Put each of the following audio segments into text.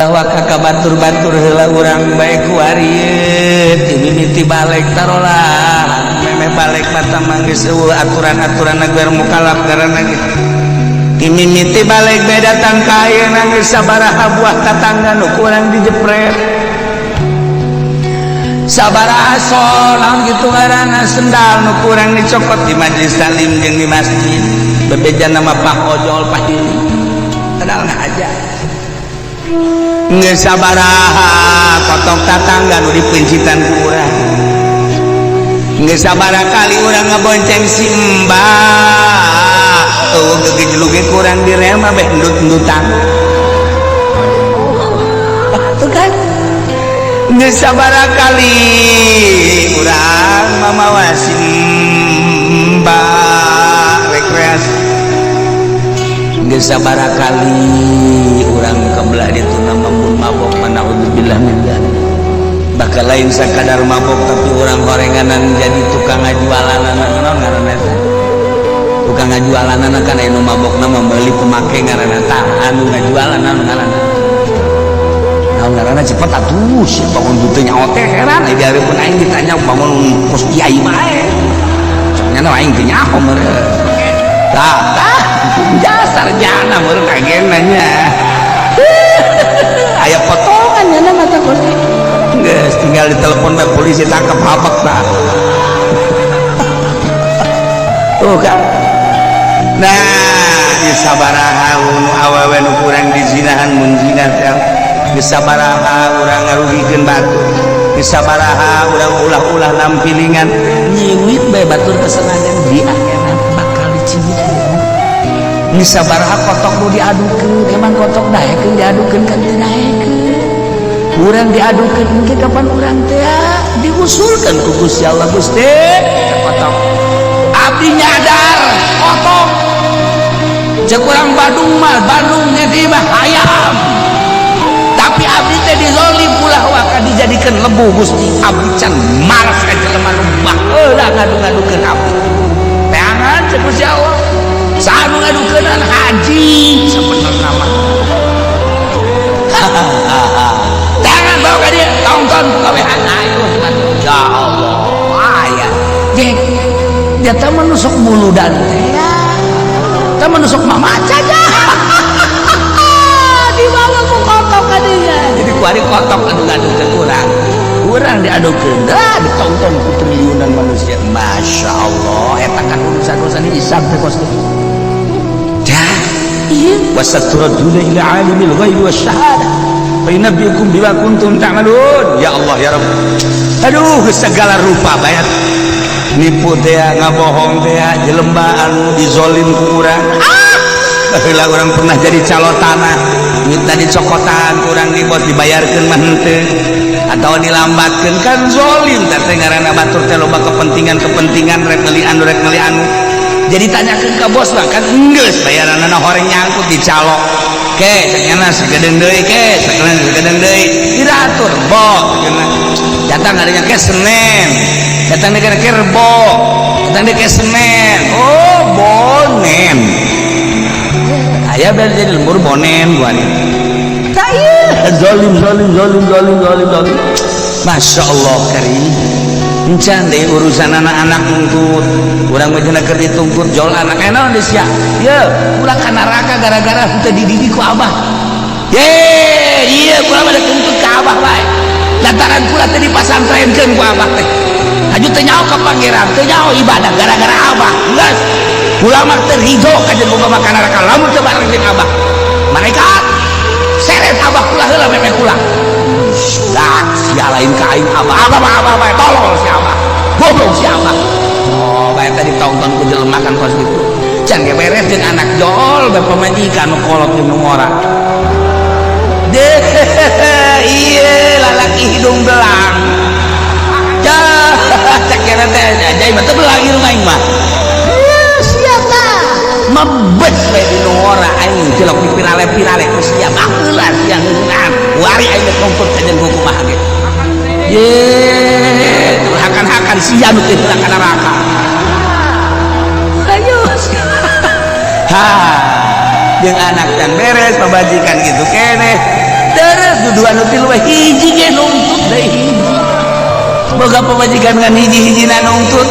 Kakak batur-batur heula urang bae ku arieu ti mimiti balik tarolah meme balik mata manggis aturan-aturan negara mukalaf garana gitu ti mimiti balik bae datang ka ayeuna geus sabaraha buah tatangga nu kurang dijepret sabaraha sol naon kitu ngaranna sendal nu kurang dicokot di majelis taklim jeung di masjid bebejan nama Pak Ojol Pahili padahal aja geus sabaraha kotok tatangga nu dipencitan ku urang geus sabaraha kali urang ngabonceng si Mbak tuh gegejluge kurang direl mah beh endut-endutan tuh kan geus sabaraha kali urang mamawa si Mbak rekreasi geus sabaraha kali urang kebelah ditu namun mabok manaudzubillah min dzalik bakal lain sakadar mabok tapi urang horenganan jadi tukang ngajualanan naon ngaranna tukang ngajualanan kan anu mabokna meuli pemake ngaranna tah anu ngajualan naon ngaranna naon ngaranna cepet atuh si bangun teu nyaho teh heran ai diareupun aing ditanya bangun kos kiai bae cenah aing teu nyaho meureun tah jasar jana meureun kagenanya aya potongan nya mata kursi geus tinggal ditelepon bae polisi tangkap habak tah tuh kan nah di sabaraha nu awewe nu kurang dizinahan mun zina teh di sabaraha urang ngarugikeun batur di sabaraha urang ulah-ulah nampilingan nyiwit bae batur kesenangan di akhirat bakal diciwit di sabaraha kotok nu diadukeun emang kotok daekeun diadukeun kan teu daekeun urang diadukeun engke kapan urang teh diusulkeun ku Gusti Allah Gusti kotok abdi nyadar kotok cek urang Bandung mah Bandung ge mah hayam tapi abdi teh dizolim ulah waka dijadikeun lebu Gusti abdi can maras ka jelema nu baheula ngadu-ngadukeun abdi teangan cek Gusti Allah sanu ngadukeunan haji sabenerna mah jangan bawa ka dia tonton gawean ayo ya Allah aya jeung dia teh menusuk muludan teh teh menusuk mamaca aja dibawa ku kotok ka dinya jadi ku ari kotok adu-adukeun urang diadukeun dah ditonton ku triliunan manusia Masya Allah eta kan urusan-urusan hisab teh Gusti wasaturaduna ila alimil ghaibi wasyahada fa yunabbiukum bima kuntum ta'malun ya Allah ya Rabb aduh segala rupa bayat nipu teh ngabohong teh jelema anu dizolim ku urang baheula urang pernah jadi calo tanah minta dicokotan urang dibos dibayarkeun mah henteu atau dilambatkeun kan zolim teh ngaranna batur teh loba kepentingan rek meuli anu jadi tanyakeun ka bos mah kan geus bayaranna horeng nyangkut dicalo ke cenah sagedeung deui ke sagedeung deui diratur bo datang adanya ke Senin datang deui ke Rebo datang deui ke Senin oh bonen aya bari jadi lembur bonen gua nih tah ieu zalim Masya Allah karim encan deh urusan anak-anak nuntut urang mah cenah keur ditungkur jol anak naon deus sia ye ulah ka neraka gara-gara teu dididik ku abah ye ieu kula mah dituntut ka abah bae lantaran kula teh dipasantrenkeun ku abah teh aju teu nyaho ka pangeran teu nyaho ibadah gara-gara abah geus kula mah teu ridho ka jeung boga ka neraka lamun teu bareng jeung abah malaikat seret abah kula heula meme kula dah sia lain ka aing abah bae tolol si abah goblok si abah oh bae tadi tonton ku jelema kan kos kitu can ge beres jeung anak jol bae pamajikan nu kolot jeung nu ngora deh ieu lalaki hidung belang cek kana teh jai mah teu belang ieu aing mah sia tah mebet bae di nu ngora aing cilok dipirale-pirale ku sia baheula sia ngeunaan wari aing nuntut ka jeung hukum ge ye hakan sia nu teh ka neraka ayo ha jeung anak dan beres pembajikan gitu keneh terus dua nutil wah hiji ge nuntut deh hiji boga pamajikan ngan hiji-hiji nuntut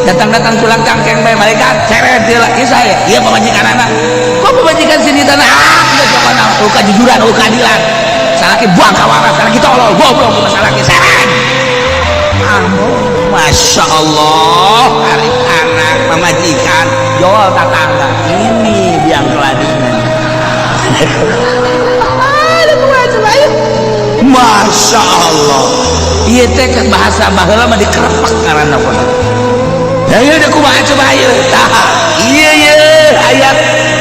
datang-datang tulang cangkeng bae malaikat ceret dia lah ieu saya ieu pamajikan anak kok pamajikan sini tanah geus pokona kejujuran keadilan salaki buang kawaran salaki tolol goblok salaki seret Masya Allah hari anak pemajikan jual tetangga ini biang keladinya Masya Allah iya teh bahasa baheula mah dikerepak karana apa ya ieu da kumaha coba ieu tah iya ayat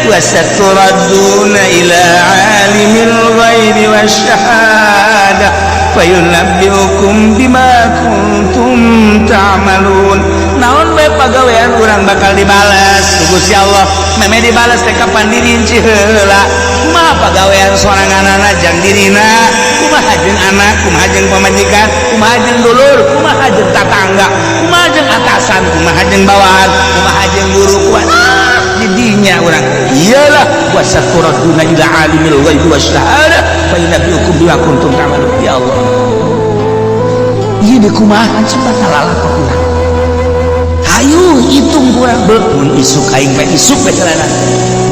wasaturaduna ila alimil ghaibi wasyahadah fayunabbiukum bima kuntum ta'malun naon bae pagawean urang bakal dibalas ku Gusti Allah meme dibalas teh kapan dirinci heula kumaha pagawean soranganana jang dirina kumaha jeung anak kumaha jeung pamajikan kumaha jeung dulur kumaha jeung tatangga kumaha jeung atasan kumaha jeung bawahan kumaha jeung guru kumaha didinya urang iyalah wasaturaduna ila alimil ghaibi wasyahadah fa yunabbiukum bima kuntum ta'malun ya Allah ieu de kumaha cepat lalak urang hayu hitung urang mun isuk aing bae isuk bae celana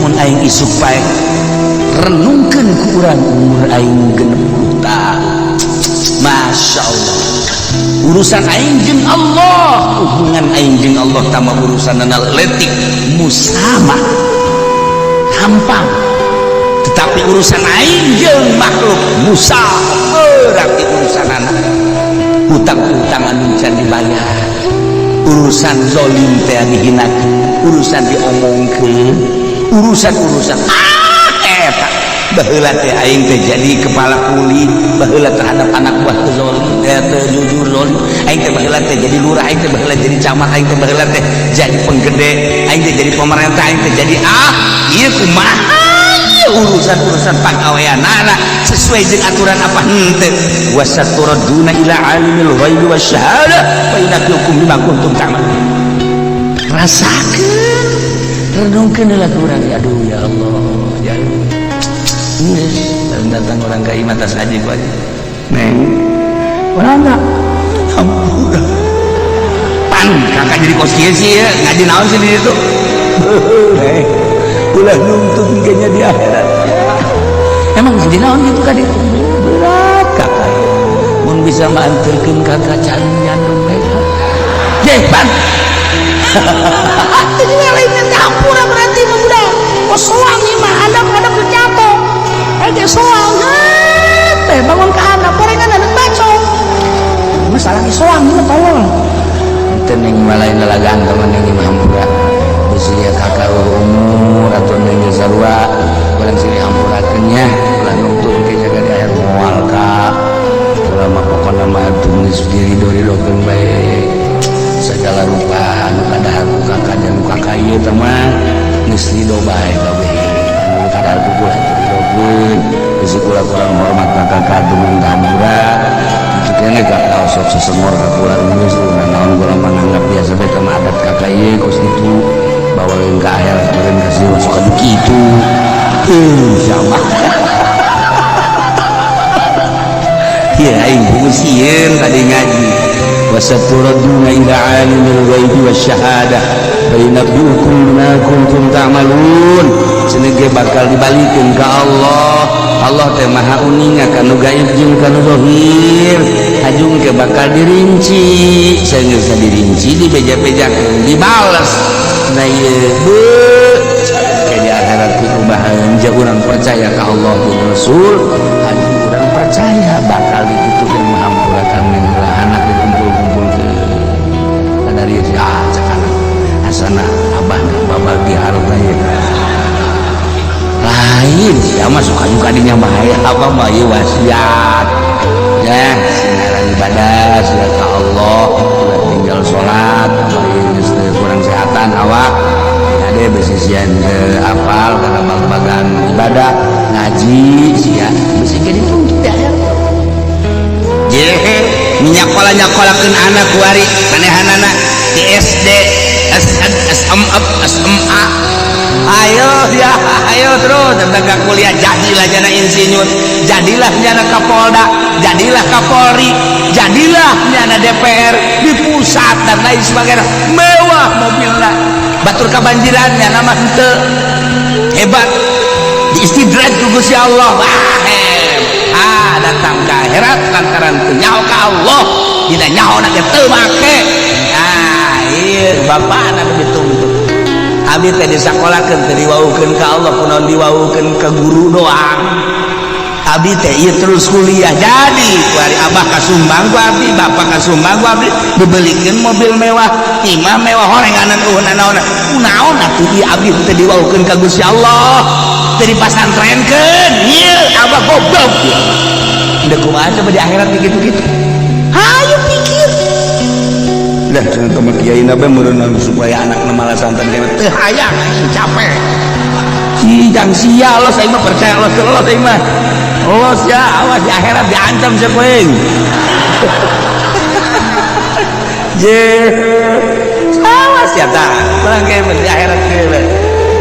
mun aing isuk bae renungkeun ku urang umur aing 60 tahun Masya Allah urusan aing jeung Allah hubungan aing jeung Allah tambah urusanna letik musamah gampang tetapi urusan aing jeung makhluk musah berarti urusan anak hutang-hutang anu can dibayar urusan zalim teh dihinakeun urusan diomongkeun urusan-urusan eta baheula teh aing teh jadi kepala kuli baheula terhadap anak buah teh zalim teh jujur zalim aing teh baheula teh jadi lurah aing teh baheula jadi camat aing teh baheula teh jadi penggede aing teh jadi pemerintah aing teh jadi ieu kumaha urusan-urusan pagaweanana sesuai jeung aturan apa henteu wasaturaduna ila alimil ghaibi wasyahadah fa yunabbiukum bima kuntum ta'malun rasakeun renungkeun heula urang aduh ya Allah ya geus datang orang ka imah tas haji ku aja neng urangna ampura pan kakak jadi kos kieu sih ya ngaji naon sih di ditu neng ulah nuntut kayaknya di akhirat emang ngaji naon gitu kan itu berat kakak mun bisa manterkeun kakak can nyandung mereka jepan ini lainnya campur berarti mudah kok soang imah anak kejatuh aja soang teh bangun ke anak gorengan anak bacok masalahnya soang ini tolong ente neng malain lalagan teman yang imah hampura usia kakak umur atau neng sarua barang sini hampurakeunnya ulah nuntut ke jaga di akhir moal ka ulah mah pokona mah tulis diri dori-dokeun bae segala rupa anu kadahar ku kakak dan kakak ieu teh mah geus ridho bae kabeh anu kadahar ku ulah ridhokeun geus kula kurang hormat ka kakak tumuang hampura itu kene kakak sok sesengor ka kula geus naon kula mah nganggap biasa bae teh mah adat kakak ieu kos itu bawa ke akhir kemudian kasih masuk begitu sama ya aing bungusieun tadi ngaji wasaturaduna ila alimil ghaibi wasyahadah fa yunabbiukum bima kuntum ta'malun cenah ge bakal dibalikeun ka Allah teh maha uning kanu gaib jeung kanu zahir hajung ke bakal dirinci saeunggeus dirinci dibeja-bejakeun dibalas nah ieu ke di akhirat kumaha jeung urang percaya ka Allah jeung Rasul hajung urang percaya bakal ditutukeun hampurakan heula anak dikumpul-kumpulkeun kana ieu cakana asana abah babal di harta ieu lain ya mah suka-suka dinya bahaya apa mah ieu wasiat ya sinaran ibadah sila ka Allah ulah tinggal salat geus kurang sehatan awak ade besisian apal kana bagan ibadah ngaji sia bisi ge dituntut ya jehe nyakola-nyakolakeun anak kuari manehanana di SD SMA ayo ya ayo terus tentang kuliah jadilah jana insinyur, jadilah jana Kapolda, jadilah Kapolri, jadilah jana DPR di pusat dan lain sebagainya, mewah mobilnya, batur kebanjirannya nama henteu hebat diistidraj ku Gusti Allah, datang ke akhirat lantaran teu nyaho ka Allah, dina nyaho na teu make. Iya bapana dituntut abdi teh disakolahkeun teh diwaukeun ka Allah kunaon diwaukeun ka guru doang, abdi teh ieu terus kuliah jadi kuari abah kasumbang ku abdi bapak kasumbang ku abdi dibelikeun mobil mewah imah mewah horenganan naon atuh ieu abdi teh diwaukeun ka Gusti Allah teh dipasantrenkeun ieu abah goblok udah kumaha coba di akhirat kitu-kitu hayu pikir dah cenah teman kiai nabe meureun supaya anakna malah santan kana teu hayang capek sidang sia lo saya mah percaya lo saya mah los ya awas di akhirat diancam sepoeng je awas ya tah barang kayak di akhirat ge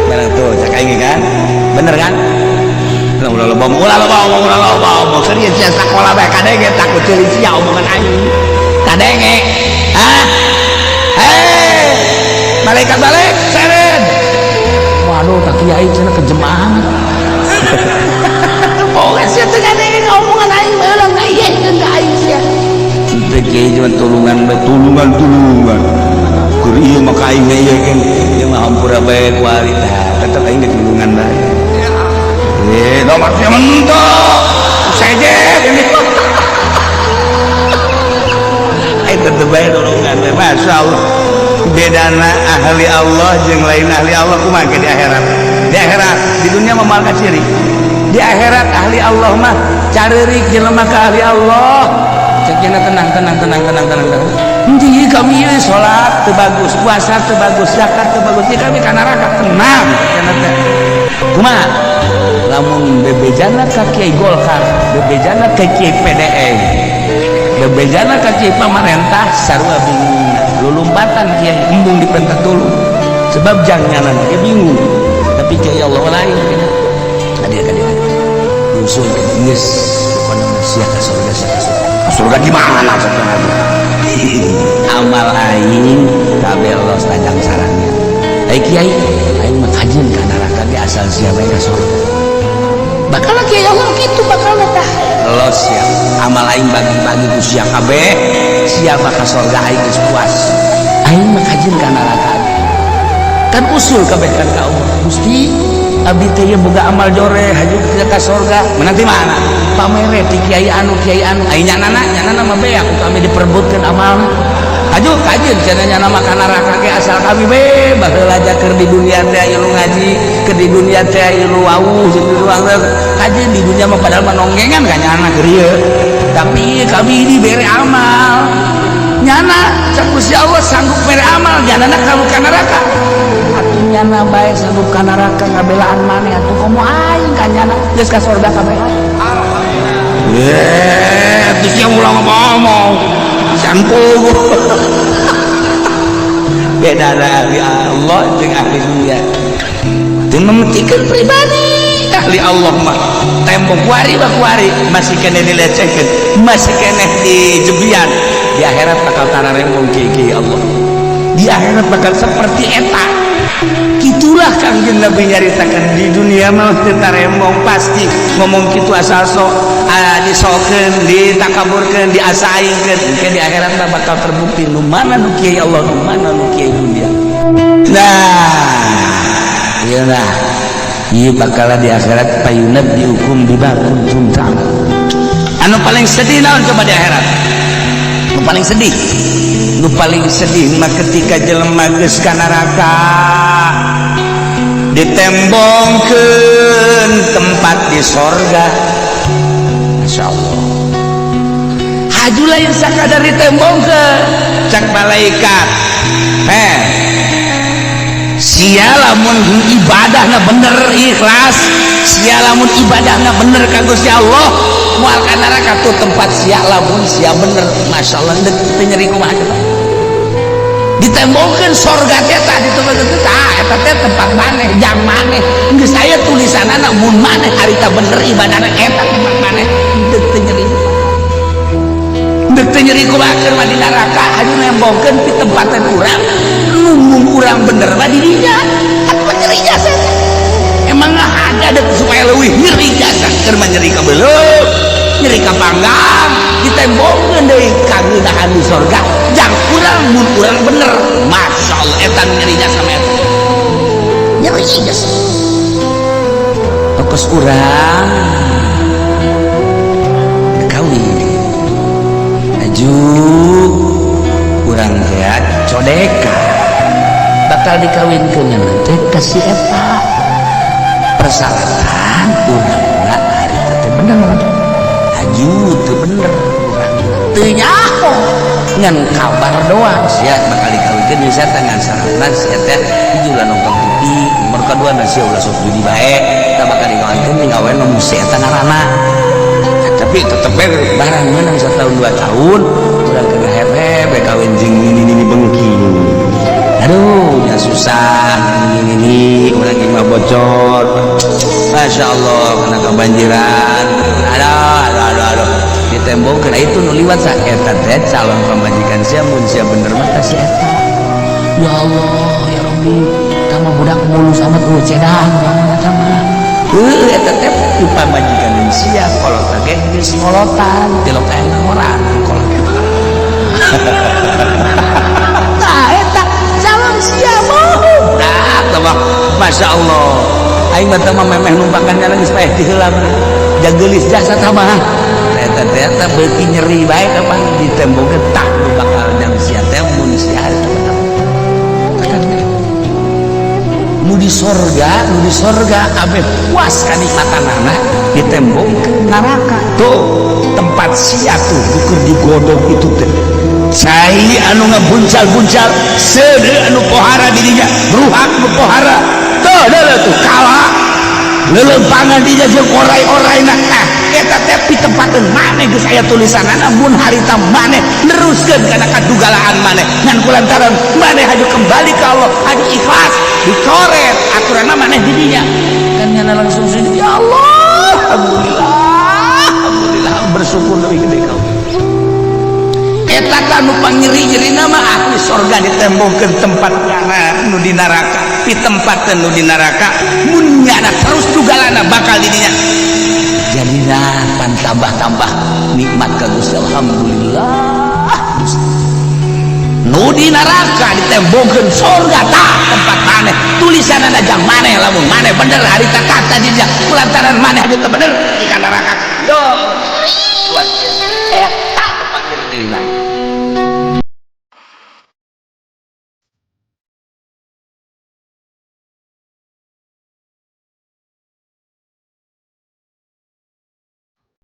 barang tuh cak aing kan bener kan ulah bom serius ya sakola bae kadenge takut ceulik sia omongan aing kadenge malaikat balik seren waduh tak kiai cenah kejem banget pokoknya sia teu kadenge omongan aing meulang ka ieu ka aing sia teu kiai cuma tulungan keur ieu mah ka aing ieu ieu mah hampura bae ku ari tah tetep aing tulungan bae nomor dia mentok saja ini tetep bae tulungan bae masya Allah bedana ahli Allah jeung lain ahli Allah kumaha di akhirat. Di akhirat di dunia mah moal ciri, di akhirat ahli Allah mah careurik jelema ka ahli Allah cekna tenang henteu kami ieu salat teu bagus, puasa teu bagus, zakat teu bagus, kami ka neraka tenang cenah teh kumaha lamun bebejana ka Kiai Golkar, bebejana ka Kiai PDN, bebejana ka Kiai pamarentah sarua bingung lulumpatan Kiai embung dipentak dulu sebab janganan dia bingung tapi Kiai Allah lain hadir nyusul geus pokona sia ka surga gimana sebenarnya amal aing kabeh Allah tajang sarangnya Kiai aing mah kajieun ka neraka ge asal sia bae ka surga bakal Kiai Allah kitu bakal tah los ya amal aing bagi-bagi ku sia kabeh sia ka surga aing geus puas aing mah kajieun ka neraka kan usul kabeh kan ka Allah Gusti abdi teh ye boga amal joreh haju ka surga menanti mana pamere ti kiai anu aing nyanana mah bea ku kami diperebutkeun amalna haju kajieun cenah nyana mah ka neraka ge asal kami be baheula aja keur di dunia teh ieu ngaji keur di dunia teh ieu wauh jeung ruang kajieun di dunia mah padahal mah nonggengan ka nyana keur ieu tapi kami dibere amal nyana cak Gusti Allah sanggup mere amal nyana kamu ka neraka atuh nyana bae sanggup ka neraka ngabelaan maneh atuh komo aing ka nyana geus ka surga kabeh terus yang ulang ngomong sampul beda ahli Allah jeung ahli dunia itu memetikkan pribadi ahli Allah mah tembok kuari masih kena dilecehkan masih kena dijebian di akhirat bakal tararembong kiai Allah di akhirat bakal seperti eta gitulah Kangjeng Nabi nyaritakan di dunia mah teu tarembong pasti ngomong kitu asal sok disokeun ditakaburkeun diasaingkeun engke di akhirat mah bakal terbukti nu mana nu kiai Allah nu mana nu kiai dunia ieu nah ieu bakal di akhirat payunat dihukum bima kuntum ta'mal anu paling sedih naon coba di akhirat nu paling sedih mah ketika jelema geus ka neraka ditembongkeun tempat di sorga masyaallah haju lain sakadar ditembongkeun cak malaikat sia lamun ibadahna bener ikhlas sia lamun ibadahna bener ka Gusti Allah moal ka neraka tuh tempat sia lamun sia bener masyaallah teu nyeri kumaha ditembongkeun sorga teh tadi eta teh tempat maneh jang maneh geus aya tulisanana mun maneh harita bener ibadahna eta tempat maneh deuk teu nyeri deuk teu nyeri kumaha mah di neraka anu nembongkeun di tempatan urang mun urang bener mah di dinya atuh nyeri jasa emang ada deuk supaya leuwih nyeri jasa keur mah nyeri ka beuleuh nyeri ka panggang ditembongkeun deui ka geunahan di sorga jang urang mun urang bener masyaallah eta nyeri jasa mah nyeri jasa pokos urang kawin aju urang teh codeka bakal dikawinkeun teh ka si eta persyaratan urangna harita teh bener aju teu bener urang teu nyaho ngan kabar doang sia bakal dikawinkeun bisa dengan syaratna sia teh hiji ulah nonton TV nomor kedua sia ulah sok judi bae tah bakal dikawinkeun ngawe nu musi eta ngaranna tapi tetep barang meunang 1 tahun 2 tahun urang kena hebe kawin jeung ini bengking aduh ya susah ini urang ge mah bocor Masya Allah kena kebanjiran aduh ditembongkeun itu nu liwat sa eta teh calon pamajikan sia mun sia bener mah si eta ya Allah ya Rabbi tama budak mulus amat cedah eta mah eta teh pamajikan sia kolot ge geus ngolotan tilok aya orang kolot tah eta calon sia mah dah Masya Allah aing mah teh memeh numpangkannya lagi supaya diheula jageulis jasa tah mah eta beuki nyeri bae kapan ditembongkeun tak bakal jang sia teh mun sia nu di sorga abe puas kanikmatanana ditembongkeun neraka tuh tempat sia tuh ukur digodog itu teh cai anu ngabuncal-buncal seudeu anu pohara di dinya ruhak nu pohara tuh kalah lelempangan dinya jeung orai-oraina eta teh pitempakeun maneh geus aya tulisanana mun harita maneh neruskeun kana kadugalaan maneh ngan kulantaran maneh haju kembali ka Allah haju ikhlas dicoret aturanna maneh di dinya kan nyana langsung sini ya Allah alhamdulillah bersyukur deui gede kau eta kanu panyeri-nyerina mah ahli sorga ditembongkeun tempat nu di neraka pitempakeun nu di neraka mun nyana terus dugalana bakal di dinya jadina pan tambah-tambah nikmat ka Gusti alhamdulillah nu di neraka ditembongkeun sorga tah tempat maneh tulisanana jang maneh lamun maneh bener harita kata di dinya kulantaran maneh haju teu bener di neraka yo